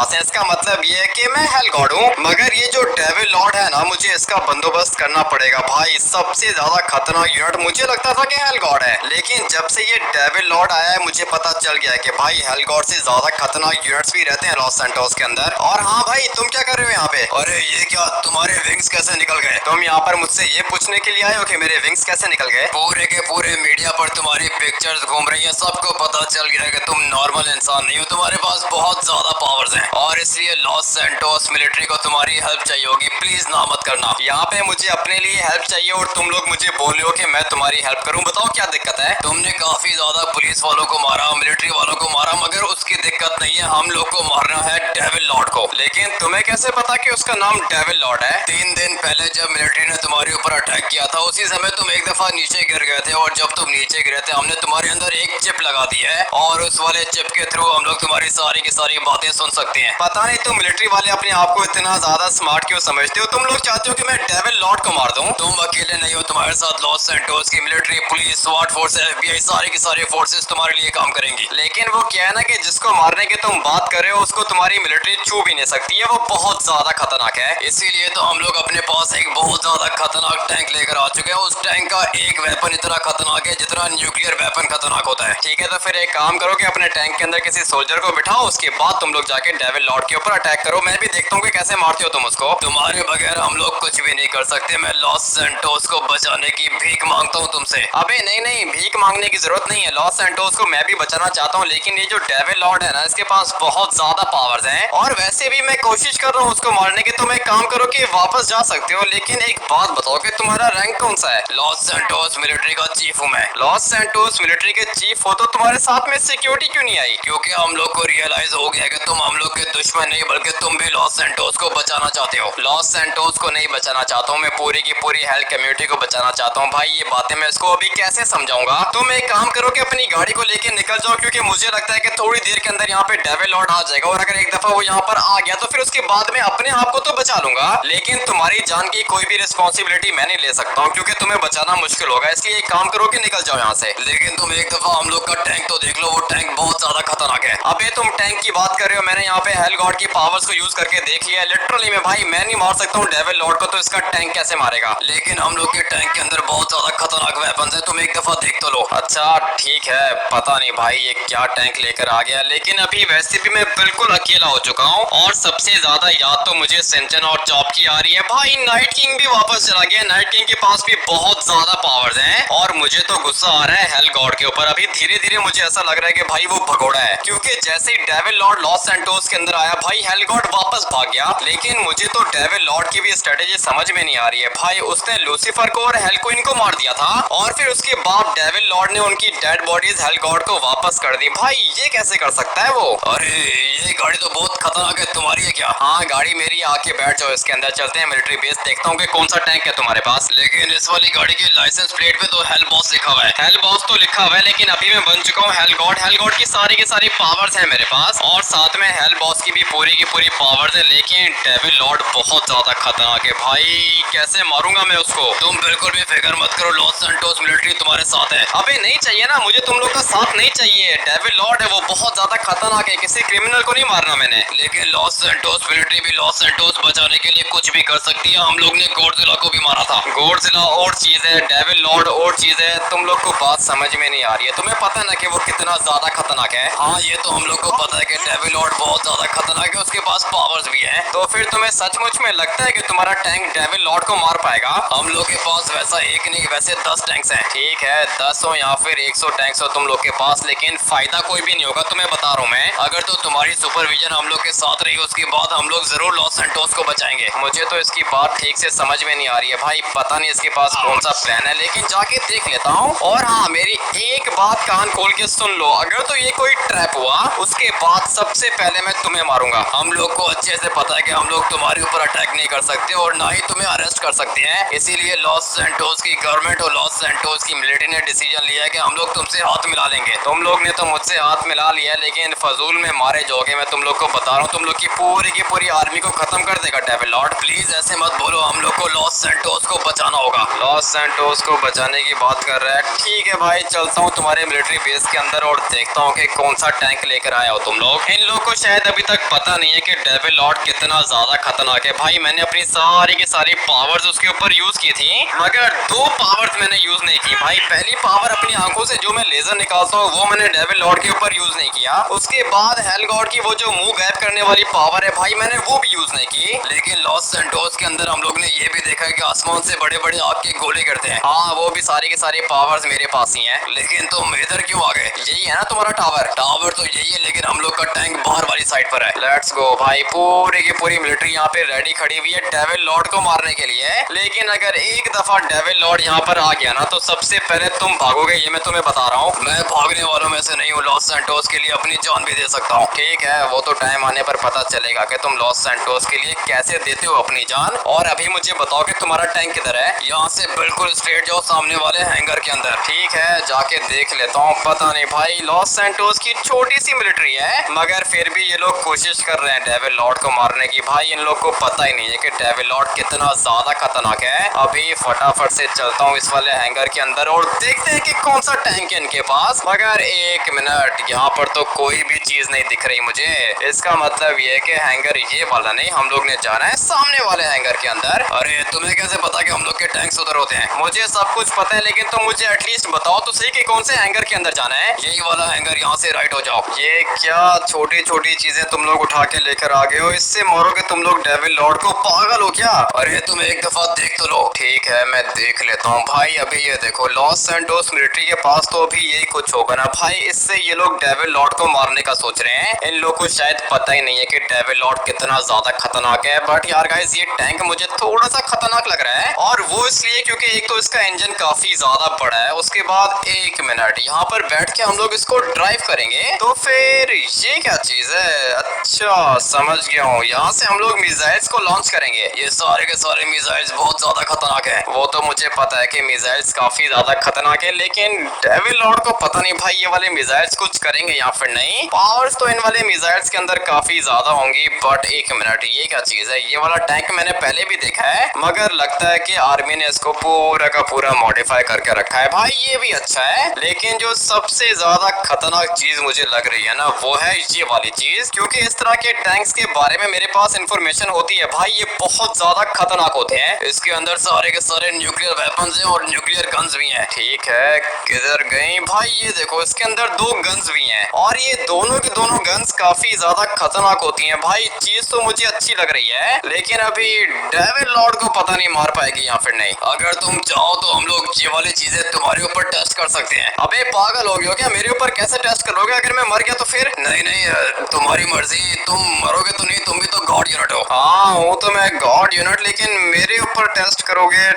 पास है। इसका मतलब ये है कि मैं हेल गॉड हूँ, मगर ये जो डेविल लॉर्ड है ना, मुझे इसका बंदोबस्त करना पड़ेगा भाई। सबसे ज्यादा खतरनाक यूनिट मुझे लगता था कि हेल गॉड है, लेकिन जब से ये डेविल लॉर्ड आया है मुझे पता चल गया है कि भाई हेल गॉड से ज्यादा खतरनाक यूनिट्स भी रहते हैं लॉस सैंटोस के अंदर। और हाँ भाई, तुम क्या कर रहे हो यहाँ पे? अरे ये क्या, तुम्हारे विंग्स कैसे निकल गए? तुम यहाँ पर मुझसे ये पूछने के लिए आए हो कि मेरे विंग्स कैसे निकल गए? पूरे के पूरे मीडिया पर तुम्हारी पिक्चर्स घूम रही है, सबको पता चल गया है कि तुम नॉर्मल इंसान नहीं हो, तुम्हारे पास बहुत ज्यादा पावर्स हैं और इसलिए लॉस सैंटोस मिलिट्री को तुम्हारी हेल्प चाहिए होगी। प्लीज ना मत करना। यहाँ पे मुझे अपने लिए हेल्प चाहिए और तुम लोग मुझे बोल रहे हो कि मैं तुम्हारी हेल्प करूँ। बताओ क्या दिक्कत है? तुमने काफी ज्यादा पुलिस वालों को मारा, मिलिट्री वालों को मारा, मगर उसकी दिक्कत नहीं है। हम लोग को मारना है डेविल लॉर्ड को। लेकिन तुम्हें कैसे पता कि उसका नाम डेविल लॉर्ड है? 3 दिन पहले जब मिलिट्री ने तुम्हारे ऊपर अटैक किया था, उसी समय तुम एक दफा नीचे गिर गए थे और जब तुम नीचे गिरे थे हमने तुम्हारे अंदर एक चिप लगा दी है और उस वाले चिप के थ्रू हम लोग तुम्हारी सारी की सारी बातें सुन सकते हैं। पता नहीं तुम मिलिट्री वाले अपने आप को इतना ज्यादा स्मार्ट क्यों समझते हो? तुम लोग चाहते हो कि मैं डेविल लॉर्ड को मार दूं? तुम अकेले नहीं हो, तुम्हारे साथ लॉस सैंटोस की मिलिट्री, पुलिस, स्वाट फोर्स, FBI, सारी की सारी फोर्सेस तुम्हारे लिए काम करेंगी। लेकिन वो क्या है ना कि जिसको मारने की तुम बात कर रहे हो उसको तुम्हारी मिलिट्री छू भी नहीं सकती है, वो बहुत ज्यादा खतरनाक है। इसीलिए तो हम लोग अपने पास एक बहुत ज्यादा खतरनाक टैंक लेकर आ चुके हैं। उस टैंक का एक वेपन इतना खतरनाक है जितना न्यूक्लियर वेपन खतरनाक होता है। ठीक है, तो फिर एक काम करो कि अपने टैंक के अंदर किसी सोल्जर को बिठाओ, उसके बाद तुम लोग जाके डेविल लॉर्ड के ऊपर अटैक करो। मैं भी देखता हूँ कि कैसे मारते हो तुम उसको। तुम्हारे बगैर हम लोग कुछ भी नहीं कर सकते। मैं लॉस सैंटोस को बचाने की भीख मांगता हूँ तुमसे। अबे नहीं नहीं, भीख मांगने की जरूरत नहीं है। लॉस सैंटोस को मैं भी बचाना चाहता हूँ, लेकिन ये जो डेविल लॉर्ड है ना, इसके पास बहुत ज्यादा पावर्स हैं और वैसे भी मैं कोशिश कर रहा हूँ उसको मारने की। तो मैं काम करो कि वापस जा सकते हो, लेकिन एक बात बताओ कि तुम्हारा रैंक कौन सा है? लॉस सैंटोस मिलिट्री का चीफ हूँ मैं। लॉस सैंटोस मिलिट्री के चीफ हो तो तुम्हारे साथ में सिक्योरिटी क्यों नहीं आई? क्योंकि हम लोग को रियलाइज हो गया कि तुम हम लोग के दुश्मन नहीं बल्कि तुम भी लॉस सैंटोस को बचाना चाहते हो। लॉस सैंटोस को नहीं बचाना चाहता हूँ मैं, पूरी की पूरी हेल्थ कम्युनिटी को बचाना चाहता हूँ। भाई ये बातें मैं इसको अभी कैसे समझाऊंगा? तुम एक काम करो कि अपनी गाड़ी को लेके निकल जाओ, क्योंकि मुझे लगता है कि थोड़ी देर के अंदर यहाँ पे डेविल लॉर्ड आ जाएगा और अगर एक दफा वो यहाँ पर आ गया तो फिर उसके बाद में अपने आप को तो बचा लूंगा, लेकिन तुम्हारी जान की कोई भी रिस्पॉन्सिबिलिटी मैं नहीं ले सकता हूँ क्योंकि तुम्हें बचाना मुश्किल होगा। इसलिए एक काम करो कि निकल जाओ यहाँ से। लेकिन तुम एक दफा हम लोग का टैंक तो देख लो, वो टैंक बहुत ज्यादा खतरनाक है। अबे तुम टैंक की बात कर रहे हो, मैंने यहाँ पे हेल गॉड की पावर्स को यूज करके देख लिया लिटरली में। भाई मैं नहीं मार सकता हूँ डेविल लॉर्ड को, तो इसका टैंक कैसे मारेगा? लेकिन हम लोग के टैंक के अंदर बहुत ज्यादा खतरनाक वेपन है, तुम एक दफा देख तो लो। अच्छा ठीक है, पता नहीं भाई ये क्या टैंक लेकर आ गया, लेकिन अभी वैसे भी मैं बिल्कुल अकेला हो चुका हूँ और सबसे ज्यादा याद तो मुझे सिंचन और चॉप की आ रही है। भाई नाइट किंग भी वापस चला गया। नाइट किंग के पास भी बहुत ज्यादा पावर्स हैं और मुझे तो गुस्सा आ रहा है हेल गॉड के ऊपर। अभी धीरे धीरे मुझे ऐसा लग रहा है कि भाई वो भगोड़ा है, क्योंकि जैसे ही डेविल लॉर्ड लॉस सैंटोस के अंदर आया भाई हेल गॉड वापस भाग गया। लेकिन मुझे तो डेविल लॉर्ड की भी स्ट्रेटेजी समझ में नहीं आ रही है। भाई उसने लूसीफर को और हेल क्वीन को मार दिया था और फिर उसके बाद डेविल लॉर्ड ने उनकी डेड बॉडीज हेल गॉड को वापस कर दी। भाई ये कैसे कर सकता है वो? अरे ये गाड़ी तो बहुत खतरनाक है, तुम्हारी है क्या? हाँ गाड़ी मेरी, आके बैठ जाओ, इसके अंदर चलते हैं मिलिट्री बेस, देखता हूँ कि कौन सा टैंक है तुम्हारे पास। लेकिन इस वाली गाड़ी की लाइसेंस प्लेट पे तो हेल बॉस लिखा हुआ है। हेल बॉस तो लिखा हुआ है, लेकिन अभी मैं बन चुका हूँ हेल गॉड। हेल गॉड की सारी पावर्स है मेरे पास और साथ में हेल बॉस की भी पूरी पावर्स है, लेकिन डेविल लॉर्ड बहुत ज्यादा खतरनाक है। भाई कैसे मारूंगा मैं उसको? तुम बिल्कुल भी फिक्र मत करो, लॉस सैंटोस मिलिट्री तुम्हारे साथ है। अबे नहीं चाहिए ना, मुझे तुम लोग का साथ नहीं चाहिए। डेविल लॉर्ड है, वो बहुत ज्यादा खतरनाक है, किसी क्रिमिनल को नहीं मारना मैंने। लेकिन लॉस सैंटोस मिलिट्री भी लॉस सैंटोस बचाने के लिए कुछ भी कर सकती है। हम लोग ने गॉडजिला को भी मारा था। गॉडजिला और चीज है, डेविल लॉर्ड और चीज है। तुम लोग को बात समझ में नहीं आ रही है। तुम्हें पता है ना कि वो कितना ज्यादा खतरनाक है? हाँ ये तो हम लोग को पता है कि डेविल लॉर्ड बहुत ज्यादा खतरनाक है, उसके पास पावर्स भी है। तो फिर तुम्हें सचमुच में लगता है कि तुम्हारा टैंक डेविल लॉर्ड को मार पाएगा? हम लोग के पास वैसा एक नहीं, वैसे 10 टैंक्स हैं। ठीक है 10 हो या फिर 100 टैंक्स हो तुम लोग के पास, लेकिन फायदा कोई भी नहीं होगा, तुम्हें बता रहा हूँ मैं। अगर तो तुम्हारी सुपरविजन हम लोग के साथ रही, उसके बाद हम लोग जरूर लॉस सैंटोस को बचाएंगे। मुझे तो इसकी बात ठीक से समझ में नहीं आ रही है भाई, पता नहीं इसके पास कौन सा प्लान है, लेकिन जाके देख लेता हूँ। और हाँ मेरी एक बात कान खोल के सुन लो, अगर तो ये कोई ट्रैप हुआ उसके बाद सबसे पहले मैं तुम्हें मारूंगा। हम लोग को अच्छे से पता है कि हम लोग तुम्हारे ऊपर अटैक नहीं कर सकते और ना ही तुम्हें अरेस्ट कर सकते हैं, इसीलिए लॉस सैंटोस की गवर्नमेंट और लॉस सैंटोस की मिलिट्री ने डिसीजन लिया है कि हम लोग तुमसे हाथ मिला लेंगे। तुम लोग ने तो मुझसे हाथ मिला लिया, लेकिन फजूल में मारे जाओगे। मैं तुम लोग को बता रहा हूँ, तुम लोग की पूरी आर्मी को खत्म कर देगा डेविल लॉर्ड। प्लीज ऐसे मत बोलो, हम लोग को लॉस सैंटोस को बचाना होगा। लॉस सैंटोस को बचाने की बात कर रहा है, ठीक है भाई चलता हूँ तुम्हारे मिलिट्री बेस के अंदर और देखता हूँ कि कौन सा टैंक लेकर आया हो तुम लोग। इन लोग को शायद अभी तक पता नहीं है कि डेविल लॉर्ड कितना ज्यादा खतरनाक है। भाई मैंने अपनी सारी की सारी पावर्स उसके ऊपर यूज की थी, मगर दो पावर्स मैंने यूज नहीं की। भाई पहली पावर अपनी आंखों से जो मैं लेजर निकालता हूँ वो मैंने डेविल लॉर्ड के ऊपर यूज नहीं किया। उसके बाद हेल गॉड की वो जो मुंह गायब करने वाली पावर है भाई मैंने वो भी यूज नहीं की। लेकिन लॉस सैंटोस के अंदर हम लोग ने ये भी देखा है कि आसमान से बड़े बड़े आग के गोले करते हैं। हाँ वो भी सारी के सारी पावर्स मेरे पास ही हैं। लेकिन तुम इधर क्यों आ गए? यही है ना तुम्हारा टावर? टावर तो यही है, लेकिन हम लोग का टैंक बाहर वाली साइड पर है। लेट्स गो भाई, पूरी की पूरी मिलिट्री यहाँ पे रेडी खड़ी हुई है डेविल लॉर्ड को मारने के लिए। लेकिन अगर एक दफा डेविल लॉर्ड यहाँ पर आ गया ना तो सबसे पहले तुम भागोगे, ये मैं तुम्हें बता रहा हूँ। मैं भागने वालों में से नहीं हूँ, लॉस सैंटोस के लिए अपनी जान भी दे सकता हूँ। ठीक है वो तो टाइम आने पर पता चलेगा कि तुम लॉस सैंटोस के लिए कैसे देते हो अपनी जान। और अभी मुझे बताओ कि तुम्हारा टैंक किधर है? यहाँ से बिल्कुल स्ट्रेट जाओ सामने वाले हैंगर के अंदर। ठीक है जाके देख लेता हूँ। पता नहीं भाई लॉस सैंटोस की छोटी सी मिलिट्री है, मगर फिर भी ये लोग कोशिश कर रहे हैं डेविल लॉर्ड को मारने की। भाई इन लोग को पता ही नहीं है कि डेविल लॉर्ड कितना ज्यादा खतरनाक है। अभी फटाफट से चलता हूँ इस वाले हैंगर के अंदर और देखते हैं कि कौन सा टैंक है इनके पास। मगर एक मिनट, यहाँ पर तो कोई भी चीज नहीं दिख रही मुझे। इसका मतलब ये है कि हैंगर ये वाला नहीं, हम लोग ने जाना है सामने वाले हैंगर के अंदर। अरे तुम्हें कैसे पता कि हम लोग के टैंक्स उधर होते हैं? मुझे सब कुछ पता है, लेकिन तुम मुझे एटलीस्ट बताओ तो सही कि कौन से हैंगर के अंदर जाना है। यही वाला हैंगर, यहाँ से राइट हो जाओ। ये क्या छोटी छोटी चीजें तुम लोग उठा के लेकर आ गए हो? इससे मारोगे तुम लोग डेविल लॉर्ड को? पागल हो क्या? अरे तुम एक दफा देख तो लो। ठीक है मैं देख लेता हूँ। भाई अभी ये देखो लॉस सैंटोस मिलिट्री के पास तो अभी यही कुछ होगा ना भाई। इससे ये लोग डेविल लॉर्ड को मारने का सोच रहे हैं। इन लोग को शायद पता ही नहीं है कि डेविल लॉर्ड कितना ज्यादा खतरनाक है। बट यार गाइस ये टैंक मुझे थोड़ा सा खतरनाक लग रहा है, और वो इसलिए क्योंकि एक तो इसका इंजन काफी ज्यादा बड़ा है, उसके बाद एक मिनट यहाँ पर बैठ के हम लोग इसको ड्राइव करेंगे तो फिर ये क्या चीज है? अच्छा समझ गया हूँ, यहाँ से हम लोग मिसाइल्स को लॉन्च करेंगे। ये सारे के सारे मिसाइल्स बहुत ज्यादा खतरनाक है। वो तो मुझे पता है कि मिसाइल्स काफी ज्यादा खतरनाक है, लेकिन डेविल लॉर्ड को पता नहीं भाई ये वाले मिसाइल्स कुछ करेंगे या फिर नहीं। पावर्स तो इन वाले मिसाइल्स के अंदर काफी ज्यादा होंगी। बट एक मिनट, ये क्या चीज है? ये वाला टैंक मैंने पहले भी देखा है, मगर लगता है कि आर्मी ने इसको पूरा का पूरा मॉडिफाई करके रखा है। भाई ये भी अच्छा है, लेकिन जो सबसे ज्यादा खतरनाक चीज मुझे लग रही है ना वो है ये वाली चीज, क्योंकि इस तरह के टैंक्स के बारे में मेरे पास इंफॉर्मेशन होती है। भाई ये बहुत ज्यादा खतरनाक होते हैं। इसके अंदर सारे के सारे न्यूक्लियर वेपन्स हैं और न्यूक्लियर गन्स भी हैं। ठीक है किधर गई? भाई ये देखो इसके अंदर दो गन्स भी हैं, और ये दोनों की दोनों गन्स काफी ज्यादा खतरनाक होती हैं। भाई चीज तो मुझे अच्छी लग रही है, लेकिन अभी डेविल लॉर्ड को पता नहीं मार पाएगी या फिर नहीं। अगर तुम चाहो तो हम लोग ये वाली चीजें तुम्हारे ऊपर टेस्ट कर सकते हैं। अबे पागल हो गए हो क्या? मेरे ऊपर कैसे टेस्ट करोगे? अगर मैं मर गया तो फिर? नहीं नहीं तुम्हारी मर्जी, तुम मरोगे तो नहीं, तुम भी तो गॉड यूनिट हो। हाँ हूँ तो मैं गॉड यूनिट, लेकिन मेरे ऊपर टेस्ट करोगे?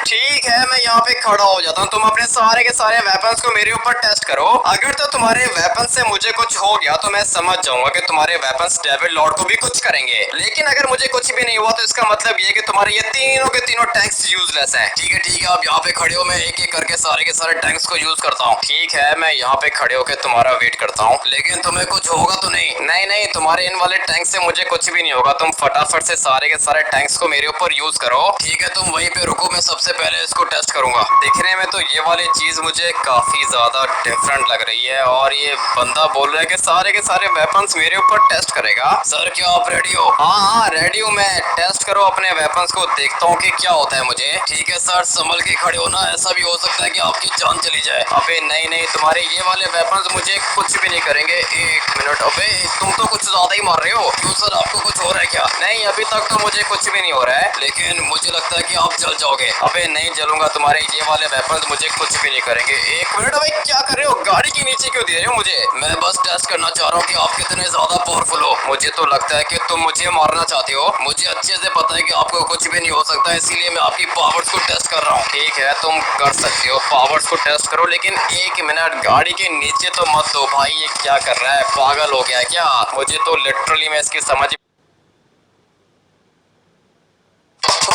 ठीक है मैं यहाँ पे खड़ा हो जाता हूँ, तुम अपने सारे के सारे वेपन्स को मेरे ऊपर टेस्ट करो। अगर तो तुम्हारे वेपन से मुझे कुछ हो गया तो मैं समझ जाऊंगा कि तुम्हारे वेपन्स डेविल लॉर्ड को भी कुछ करेंगे। लेकिन अगर मुझे कुछ भी नहीं हुआ तो इसका मतलब ये कि तुम्हारे ये तीनों के तीनों टैंक्स यूजलेस हैं। ठीक है आप यहाँ पे खड़े हो, मैं एक एक करके सारे के सारे टैंक्स को यूज करता हूँ। ठीक है मैं यहाँ पे खड़े होकर तुम्हारा वेट करता हूँ, लेकिन तुम्हें कुछ होगा तो नहीं? नहीं नहीं तुम्हारे इन वाले टैंक से मुझे कुछ भी नहीं होगा। तुम फटाफट से सारे के सारे टैंक्स को मेरे ऊपर यूज करो। ठीक है तुम वहीं पे रुको, मैं सबसे पहले इसको टेस्ट करूंगा। दिखने में तो ये वाली चीज मुझे काफी ज्यादा डिफरेंट लग रही है, और ये बंदा बोल रहा है कि सारे के सारे वेपन्स मेरे ऊपर टेस्ट करेगा। सर क्या आप रेडी हो? हाँ रेडी हूँ मैं, टेस्ट करो अपने वेपन्स को, देखता हूँ कि क्या होता है मुझे। ठीक है सर संभल के खड़े हो ना, ऐसा भी हो सकता है कि आपकी जान चली जाए। अबे नहीं नहीं तुम्हारे ये वाले वेपन्स मुझे कुछ भी नहीं करेंगे। एक मिनट, अबे तुम तो कुछ ज्यादा ही मार रहे हो। क्यों सर आपको कुछ हो रहा है क्या? नहीं अभी तक तो मुझे कुछ भी नहीं हो रहा है, लेकिन मुझे लगता है कि आप जल जाओगे। अबे नहीं जलूंगा, तुम्हारे ये वाले वेपन्स मुझे कुछ भी नहीं करेंगे। एक मिनट, अबे क्या कर रहे हो? गाड़ी के नीचे क्यों दे रहे हो मुझे? मैं बस टेस्ट करना चाह रहा हूँ कि आप कितने ज्यादा पावरफुल हो। मुझे तो लगता है कि तुम मुझे मारना चाहते हो। मुझे अच्छे से पता है कि आपको कुछ भी नहीं हो सकता, इसीलिए मैं आपकी पावर्स को टेस्ट कर रहा हूँ। ठीक है तुम कर सकते हो, पावर्स को टेस्ट करो, लेकिन एक मिनट गाड़ी के नीचे तो मत दो। भाई ये क्या कर रहा है? पागल हो गया है क्या? मुझे तो लिटरली में इसकी समझ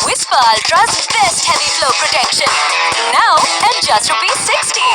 Whisper Ultra's best heavy flow protection. Now at just ₹60.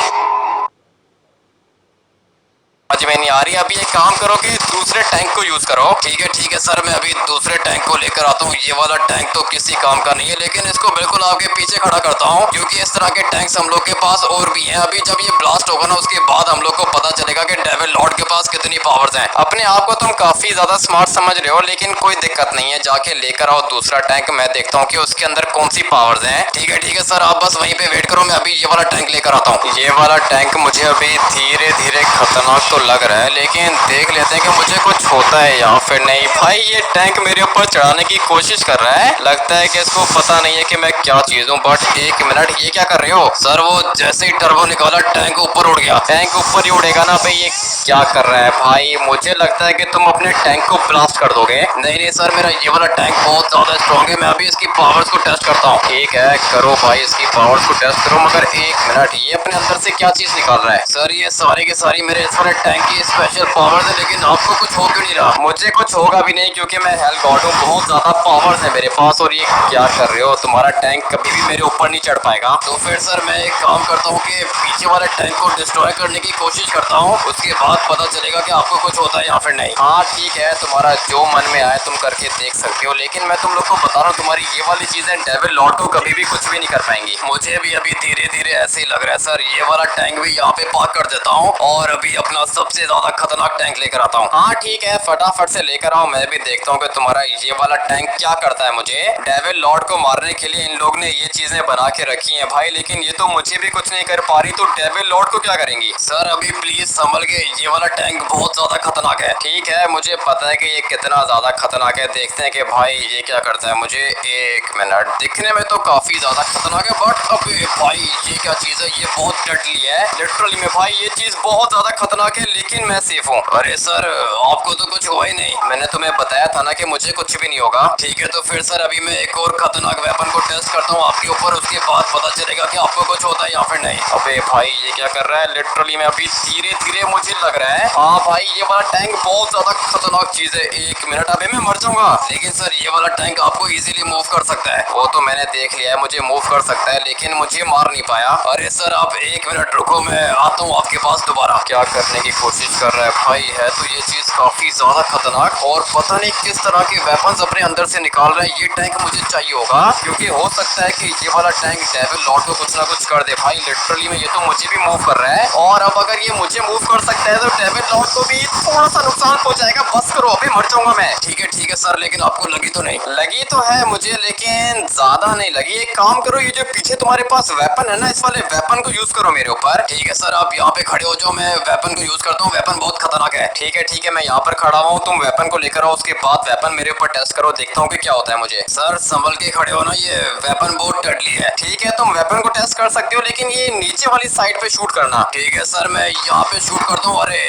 समझ में नहीं आ रही। अभी एक काम करो कि दूसरे टैंक को यूज करो। ठीक है सर, मैं अभी दूसरे टैंक को लेकर आता हूँ। ये वाला टैंक तो किसी काम का नहीं है, लेकिन इसको बिल्कुल आपके पीछे खड़ा करता हूँ, क्योंकि इस तरह के टैंक्स हम लोग के पास और भी हैं। अभी जब ये ब्लास्ट होगा ना, उसके बाद हम लोग को पता चलेगा कि डेविल लॉर्ड के पास कितनी पावर्स हैं। अपने आप को तुम काफी ज्यादा स्मार्ट समझ रहे हो, लेकिन कोई दिक्कत नहीं है, जाके लेकर आओ दूसरा टैंक। मैं देखता हूँ कि उसके अंदर कौन सी पावर्स हैं। ठीक है सर, आप बस वहीं पे वेट करो, मैं अभी ये वाला टैंक लेकर आता हूँ। ये वाला टैंक मुझे अभी धीरे धीरे खतरनाक तो लग रहा है, लेकिन देख लेते हैं कि मुझे कुछ होता है या फिर नहीं। भाई ये टैंक मेरे ऊपर चढ़ाने की कोशिश कर रहा है, लगता है कि इसको पता नहीं है कि मैं क्या चीज हूँ। बट एक मिनट, ये क्या कर रहे हो सर? वो जैसे ही टर्बो निकाला टैंक ऊपर उड़ गया। टैंक ऊपर ही उड़ेगा ना भाई, ये क्या कर रहा है भाई? मुझे लगता है कि तुम अपने टैंक को ब्लास्ट कर दोगे। नहीं सर, मेरा ये वाला टैंक बहुत ज्यादा स्ट्रॉन्ग है। मैं अभी इसकी पावर्स को टेस्ट करता हूँ। ठीक है, करो भाई, इसकी पावर्स को टेस्ट करो। मगर एक मिनट, ये अपने अंदर से क्या चीज निकाल रहा है? सर ये सारी की सारी मेरे इस वाले टैंक की स्पेशल पावर्स है, लेकिन आपको कुछ हो क्यों नहीं रहा? मुझे कुछ होगा भी नहीं, क्योंकि मैं हेल गॉड हूँ। बहुत ज्यादा पावर्स है मेरे पास। और ये क्या कर रहे हो? तुम्हारा टैंक कभी भी मेरे ऊपर नहीं चढ़ पाएगा। तो फिर सर मैं एक काम करता हूँ कि पीछे वाले टैंक को डिस्ट्रॉय करने की कोशिश करता हूँ, उसके बाद पता चलेगा कि आपको कुछ होता है या फिर नहीं। हाँ ठीक है, तुम्हारा जो मन में आए तुम करके देख सकते हो, लेकिन मैं तुम लोग को बता रहा हूँ, तुम्हारी ये वाली चीजें डेविल लॉर्ड को कभी भी कुछ भी नहीं कर पाएंगी। मुझे भी अभी धीरे धीरे ऐसे ही लग रहा है सर। ये वाला टैंक भी यहाँ पे पार्क कर देता हूँ और अभी अपना सबसे ज्यादा खतरनाक टैंक लेकर आता हूँ। हाँ ठीक है, फटाफट से लेकर आओ, मैं भी देखता हूँ कि तुम्हारा ये वाला टैंक क्या करता है। मुझे डेविल लॉर्ड को मारने के लिए इन लोग ने ये चीजें बना के रखी हैं भाई, लेकिन ये तो मुझे भी कुछ नहीं कर पा रही, तो डेविल लॉर्ड को क्या करेंगी? सर अभी प्लीज संभल के, ये वाला टैंक बहुत ज्यादा खतरनाक है। ठीक है, मुझे पता है कि ये कितना ज्यादा खतरनाक है। देखते हैं कि भाई ये क्या करता है। मुझे एक मिनट, दिखने में तो काफी ज्यादा खतरनाक है, बट अबे भाई ये क्या चीज है? ये बहुत डडली है लिटरली में भाई, ये चीज बहुत ज्यादा खतरनाक है, लेकिन मैं सेफ हूँ। अरे सर आपको तो कुछ हुआ ही नहीं, मैंने तुम्हें बताया था ना कि मुझे कुछ भी नहीं होगा। ठीक है, तो फिर सर अभी मैं एक और खतरनाक वेपन को टेस्ट करता हूँ आपके ऊपर, उसके बाद पता चलेगा कि आपको कुछ होता है या फिर नहीं। अबे भाई ये क्या कर रहा है? लिटरली में अभी धीरे धीरे मुझे लग रहा है, हाँ भाई ये वाला टैंक बहुत ज्यादा खतरनाक चीज है। एक मिनट, अभी मैं मर जाऊंगा। लेकिन सर ये वाला टैंक आपको इजीली मूव कर सकता है। वो तो मैंने देख लिया है, मुझे मूव कर सकता है, लेकिन मुझे मार नहीं पाया। अरे सर आप एक मिनट रुको, मैं आता हूँ आपके पास दोबारा। क्या करने की कोशिश कर रहा है भाई? है तो ये चीज काफी ज्यादा खतरनाक, और पता नहीं किस तरह के वेपन्स अपने अंदर से निकाल रहा है। ये टैंक मुझे चाहिए होगा, क्योंकि हो सकता है कि ये वाला टैंक डेविल लॉर्ड को कुछ ना कुछ कर दे भाई। लिटरली में ये तो मुझे भी मूव कर रहा है, और अब अगर ये मुझे मूव कर सकता है तो डेविल लॉर्ड को भी थोड़ा सा नुकसान पहुंचाएगा। बस करो, अभी मर जाऊंगा मैं। ठीक है सर, लेकिन आपको लगी तो नहीं? लगी तो है मुझे, लेकिन ज्यादा नहीं लगी। एक काम करो, ये जो पीछे तुम्हारे पास वेपन है ना, इस वाले वेपन को यूज करो मेरे ऊपर। ठीक है सर, आप यहाँ पे खड़े हो जाओ, मैं वेपन को यूज करता हूँ। वेपन बहुत खतरनाक है। ठीक है, मैं यहाँ पर खड़ा हूँ, तुम वेपन को लेकर आओ, उसके बाद वेपन मेरे ऊपर टेस्ट करो, देखता हूँ कि क्या होता है मुझे। सर संभल के खड़े हो ना, ये वेपन बहुत डडली है। ठीक है, तुम वेपन को टेस्ट कर सकते हो, लेकिन ये नीचे वाली साइड पे शूट करना। ठीक है सर, मैं यहाँ पे शूट करता हूँ। अरे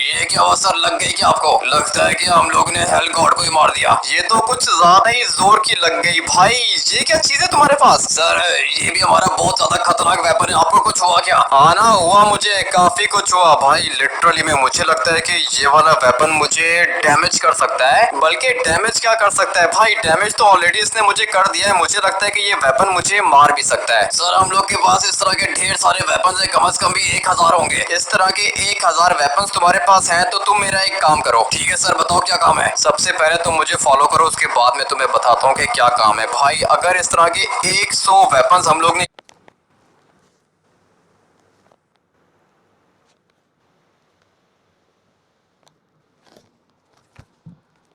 ये क्या हुआ सर, लग गई क्या आपको? लगता है कि हम लोग ने हेल गॉड को ही मार दिया। ये तो कुछ ज्यादा ही जोर की लग गई भाई। ये क्या चीज है तुम्हारे पास? सर ये भी हमारा बहुत ज्यादा खतरनाक वेपन है। आपको कुछ हुआ क्या? हाँ ना, हुआ, मुझे काफी कुछ हुआ भाई। लिटरली में मुझे लगता है कि ये वाला वेपन मुझे डैमेज कर सकता है। बल्कि डैमेज क्या कर सकता है भाई, डैमेज तो ऑलरेडी इसने मुझे कर दिया है। मुझे लगता है कि ये वेपन मुझे मार भी सकता है। सर हम लोग के पास इस तरह के ढेर सारे वेपन है, कम से कम भी 1000 होंगे। इस तरह के 1000 वेपन तुम्हारे पास हैं, तो तुम मेरा एक काम करो। ठीक है सर, बताओ क्या काम है? सबसे पहले तुम मुझे फॉलो करो, उसके बाद मैं तुम्हें बताता हूँ कि क्या काम है भाई। अगर इस तरह के 100 वेपन हम लोग ने